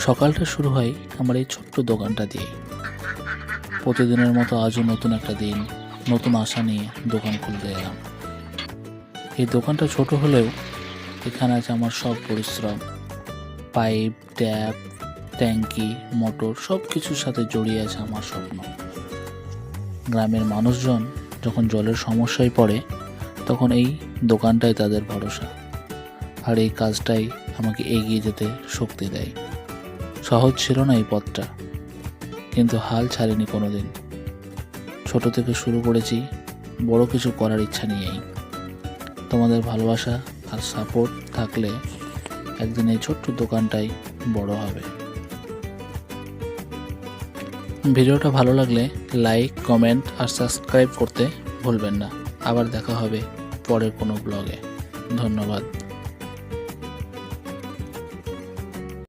সকালটা শুরু হয় আমার এই ছোট্ট দোকানটা দিয়ে। প্রতিদিনের মতো আজও নতুন একটা দিন, নতুন আশা নিয়ে দোকান খুলতে এলাম। এই দোকানটা ছোট হলেও এখানে আছে আমার সব পরিশ্রম। পাইপ, ট্যাপ, ট্যাঙ্কি, মোটর সব কিছুর সাথে জড়িয়ে আছে আমার স্বপ্ন। গ্রামের মানুষজন যখন জলের সমস্যায় পড়ে তখন এই দোকানটাই তাদের ভরসা, আর এই কাজটাই আমাকে এগিয়ে যেতে শক্তি দেয়। সহজ ছিল না এই পথটা, কিন্তু হাল ছাড়িনি কোনোদিন। ছোট থেকে শুরু করেছি, বড় কিছু করার ইচ্ছা নিয়েই। তোমাদের ভালোবাসা আর সাপোর্ট থাকলে একদিন এই ছোট্ট দোকানটাই বড় হবে। ভিডিওটা ভালো লাগলে লাইক, কমেন্ট আর সাবস্ক্রাইব করতে ভুলবেন না। আবার দেখা হবে পরের কোনো ব্লগে। ধন্যবাদ।